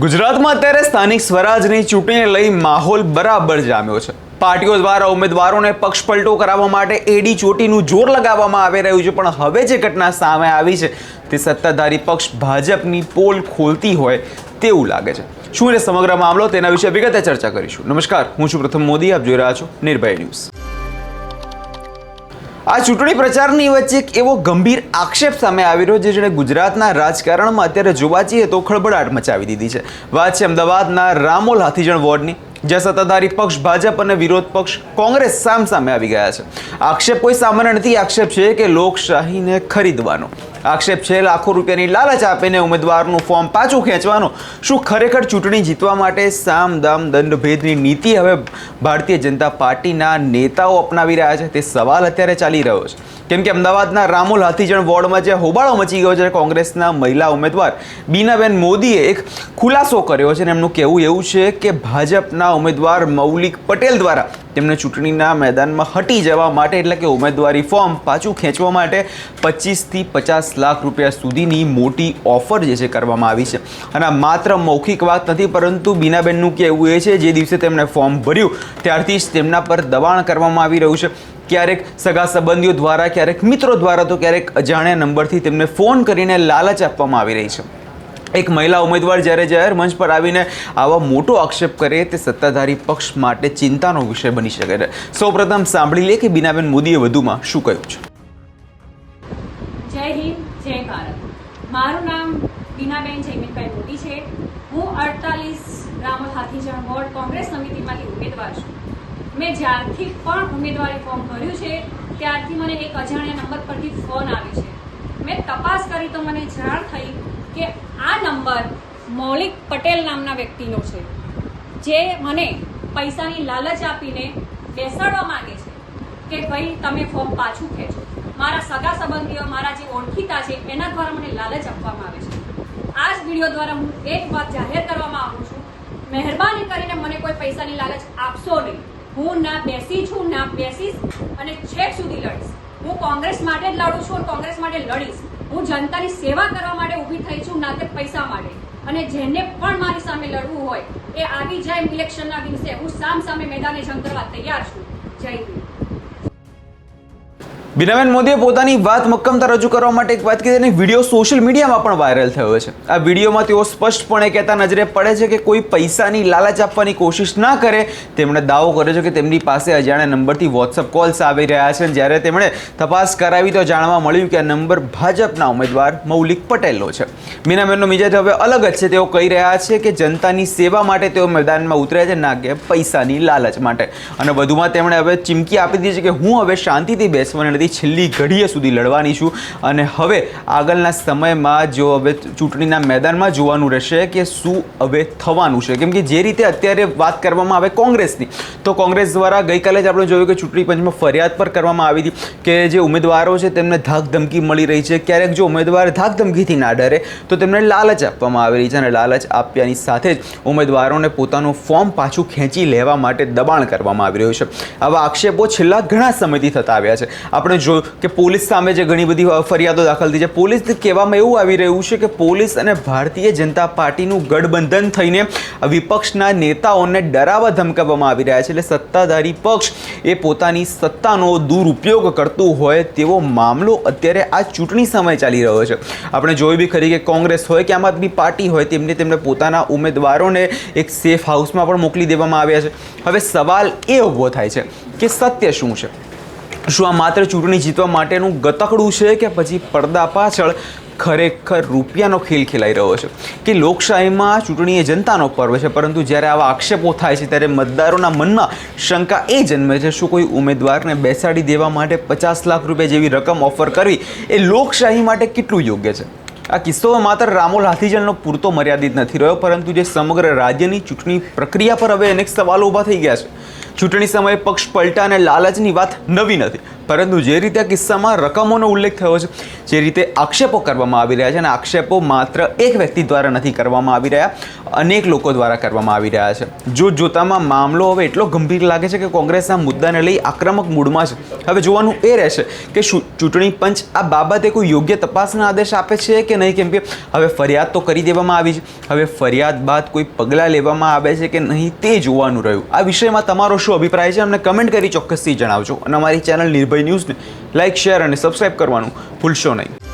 ગુજરાતમાં અત્યારે સ્થાનિક સ્વરાજની ચૂંટણીને લઈ માહોલ બરાબર જામ્યો છે। પાર્ટીઓ દ્વારા ઉમેદવારોને પક્ષપલટો કરાવવા માટે એડી ચોટીનું જોર લગાવવામાં આવી રહ્યું છે, પણ હવે જે ઘટના સામે આવી છે તે સત્તાધારી પક્ષ ભાજપની પોલ ખોલતી હોય તેવું લાગે છે। શું એ સમગ્ર મામલો, તેના વિશે વિગતે ચર્ચા કરીશું। નમસ્કાર, હું છું પ્રથમ મોદી, આપ જોઈ રહ્યા છો નિર્ભય ન્યૂઝ। આ ચૂંટણી પ્રચારની વચ્ચે એક એવો ગંભીર આક્ષેપ સામે આવી રહ્યો છે જેણે ગુજરાતના રાજકારણમાં અત્યારે જોવા જઈએ તો ખળભળાટ મચાવી દીધી છે। વાત છે અમદાવાદના રામોલ હાથીજણ વોર્ડની, જ્યાં સત્તાધારી પક્ષ ભાજપ અને વિરોધ પક્ષ કોંગ્રેસ સામસામે આવી ગયા છે। આક્ષેપ કોઈ સામાન્ય નથી, આક્ષેપ છે કે લોકશાહીને ખરીદવાનો આક્ષેપ છે, લાખો રૂપિયાની લાલચ આપીને ઉમેદવારનું ફોર્મ પાછું ખેંચવાનો। શું ખરેખર ચૂંટણી જીતવા માટે સામ દામ દંડ ભેદની નીતિ હવે ભારતીય જનતા પાર્ટીના નેતાઓ અપનાવી રહ્યા છે? તે સવાલ અત્યારે ચાલી રહ્યો છે, કેમ કે અમદાવાદના રામોલ હાથીજણ વોર્ડમાં જે હોબાળો મચી ગયો છે, કોંગ્રેસના મહિલા ઉમેદવાર બીનાબેન મોદીએ એક ખુલાસો કર્યો છે અને એમનું કહેવું એવું છે કે ભાજપના ઉમેદવાર મૌલિક પટેલ દ્વારા તેમને ચૂંટણીના મેદાનમાં હટી જવા માટે, એટલે કે ઉમેદવારી ફોર્મ પાછું ખેંચવા માટે 25 થી 50 લાખ રૂપિયા સુધીની મોટી ઓફર જે છે કરવામાં આવી છે। અને આ માત્ર મૌખિક વાત નથી, પરંતુ બીનાબેનનું કહેવું એ છે જે દિવસે તેમણે ફોર્મ ભર્યું ત્યારથી જ તેમના પર દબાણ કરવામાં આવી રહ્યું છે। ક્યારેક સગા સંબંધીઓ દ્વારા, ક્યારેક મિત્રો દ્વારા, તો ક્યારેક અજાણ્યા નંબરથી તેમને ફોન કરીને લાલચ આપવામાં આવી રહી છે। એક મહિલા ઉમેદવાર જ્યારે જાહેર મંચ પર આવીને આવા મોટો આક્ષેપ કરે તે સત્તાધારી પક્ષ માટે ચિંતાનો વિષય બની શકે છે। સૌપ્રથમ સાંભળી લે કે બીનાબેન મોદીએ વધુમાં શું કહ્યું છે। જય હિન્દ, જય ભારત। મારું નામ બીનાબેન જયમીનભાઈ મોદી છે। હું 48 રામોલ હાથીજણ વોર્ડ કોંગ્રેસ સમિતિમાંથી ઉમેદવાર છું। મેં જ્યારથી પણ ઉમેદવારી ફોર્મ ભર્યું છે ત્યારથી મને એક અજાણ્યા નંબર પરથી ફોન આવે છે। મેં તપાસ કરી તો મને જાણ થઈ કે આ નંબર મૌલિક પટેલ નામના વ્યક્તિનો છે, જે મને પૈસાની લાલચ આપીને બેસાડવા માંગે છે કે ભાઈ તમે ફોર્મ પાછું ખેંચો। મારા સગા સંબંધીઓ, મારા જે ઓળખીતા છે એના દ્વારા મને લાલચ આપવામાં આવે છે। આ જ વિડીયો દ્વારા હું એક વાત જાહેર કરવામાં આવું છું, મહેરબાની કરીને મને કોઈ પૈસાની લાલચ આપશો નહીં। હું ના બેસી છું, ના બેસીશ અને છેક સુધી લડીશ। હું કોંગ્રેસ માટે જ લડું છું અને કોંગ્રેસ માટે લડીશ। હું જનતાની સેવા કરવા માટે ઊભી થઈ છું, ના તે પૈસા માટે। અને જેને પણ મારી સામે લડવું હોય એ આવી જાય ઇલેક્શનના દિવસે, હું સામે મેદાને જંગ કરવા તૈયાર છું। જય હિન્દ। બીનાબેન મોદીએ પોતાની વાત મક્કમતા રજૂ કરવા માટે એક વાત કીધી અને વિડીયો સોશિયલ મીડિયામાં પણ વાયરલ થયો છે। આ વિડીયોમાં તેઓ સ્પષ્ટપણે કહેતા નજરે પડે છે કે કોઈ પૈસાની લાલચ આપવાની કોશિશ ના કરે। તેમણે દાવો કર્યો છે કે તેમની પાસે અજાણ્યા નંબરથી વોટ્સઅપ કોલ્સ આવી રહ્યા છે। જ્યારે તેમણે તપાસ કરાવી તો જાણવા મળ્યું કે આ નંબર ભાજપના ઉમેદવાર મૌલિક પટેલનો છે। બીનાબેનનો મિજાજ હવે અલગ જ છે। તેઓ કહી રહ્યા છે કે જનતાની સેવા માટે તેઓ મેદાનમાં ઉતર્યા છે, ના કે પૈસાની લાલચ માટે। અને વધુમાં તેમણે હવે ચીમકી આપી દીધી છે કે હું હવે શાંતિથી બેસવાની નથી, છેલ્લી ઘડીએ સુધી લડવાની છું। અને હવે આગળના સમયમાં જો હવે ચૂંટણીના મેદાનમાં જોવાનું રહેશે કે શું હવે થવાનું છે, કેમ કે જે રીતે અત્યારે વાત કરવામાં આવે કોંગ્રેસની, તો કોંગ્રેસ દ્વારા ગઈકાલે જ આપણે જોયું કે ચૂંટણી પંચમાં ફરિયાદ પર કરવામાં આવી હતી કે જે ઉમેદવારો છે તેમને ધાક ધમકી મળી રહી છે। ક્યારેક જો ઉમેદવાર ધાક ધમકીથી ના ડરે તો તેમને લાલચ આપવામાં આવી રહી છે અને લાલચ આપ્યાની સાથે જ ઉમેદવારોને પોતાનું ફોર્મ પાછું ખેંચી લેવા માટે દબાણ કરવામાં આવી રહ્યું છે। આવા આક્ષેપો છેલ્લા ઘણા સમયથી થતા આવ્યા છે। આપણે જોયું કે પોલીસ સામે જે ઘણી બધી ફરિયાદો દાખલ થઈ છે, પોલીસ કહેવામાં એવું આવી રહ્યું છે કે પોલીસ અને ભારતીય જનતા પાર્ટીનું ગઠબંધન થઈને વિપક્ષના નેતાઓને ડરાવવા ધમકાવવામાં આવી રહ્યા છે। એટલે સત્તાધારી પક્ષ એ પોતાની સત્તાનો દુરુપયોગ કરતું હોય તેવો મામલો અત્યારે આ ચૂંટણી સમયે ચાલી રહ્યો છે। આપણે જોયું બી ખરી કે કોંગ્રેસ હોય કે આમ આદમી પાર્ટી હોય, તેમને પોતાના ઉમેદવારોને એક સેફ હાઉસમાં પણ મોકલી દેવામાં આવ્યા છે। હવે સવાલ એ ઊભો થાય છે કે સત્ય શું છે? શું આ માત્ર ચૂંટણી જીતવા માટેનું ગતકડું છે કે પછી પડદા પાછળ ખરેખર રૂપિયાનો ખેલ ખેલાઈ રહ્યો છે? કે લોકશાહીમાં ચૂંટણી એ જનતાનો પર્વ છે, પરંતુ જ્યારે આવા આક્ષેપો થાય છે ત્યારે મતદારોના મનમાં શંકા એ જન્મે છે, શું કોઈ ઉમેદવારને બેસાડી દેવા માટે 50 લાખ રૂપિયા જેવી રકમ ઓફર કરવી એ લોકશાહી માટે કેટલું યોગ્ય છે? આ કિસ્સો માત્ર રામોલ હાથીજણનો પૂરતો મર્યાદિત નથી રહ્યો, પરંતુ જે સમગ્ર રાજ્યની ચૂંટણી પ્રક્રિયા પર હવે અનેક સવાલો ઊભા થઈ ગયા છે। ચૂંટણી સમયે પક્ષ પલટા અને લાલચની વાત નવી નથી, પરંતુ જે રીતે આ કિસ્સામાં રકમોનો ઉલ્લેખ થયો છે, જે રીતે આક્ષેપો કરવામાં આવી રહ્યા છે, અને આક્ષેપો માત્ર એક વ્યક્તિ દ્વારા નથી કરવામાં આવી રહ્યા, અનેક લોકો દ્વારા કરવામાં આવી રહ્યા છે. જોતામાં મામલો હવે એટલો ગંભીર લાગે છે કે કોંગ્રેસના મુદ્દાને લઈ આક્રમક મૂડમાં છે. હવે જોવાનું એ રહેશે કે ચૂંટણી પંચ આ બાબતે કોઈ યોગ્ય તપાસના આદેશ આપે છે કે નહીં, કેમ કે હવે ફરિયાદ તો કરી દેવામાં આવી છે. હવે ફરિયાદ બાદ કોઈ પગલાં લેવામાં આવે છે કે નહીં તે જોવાનું રહ્યું. આ વિષયમાં તમારો શું અભિપ્રાય છે અમને કમેન્ટ કરી ચોક્કસથી જણાવજો, અને અમારી ચેનલ નિર્ભય ન્યૂઝને લાઇક, શેર અને સબસ્ક્રાઇબ કરવાનું ભૂલશો નહીં.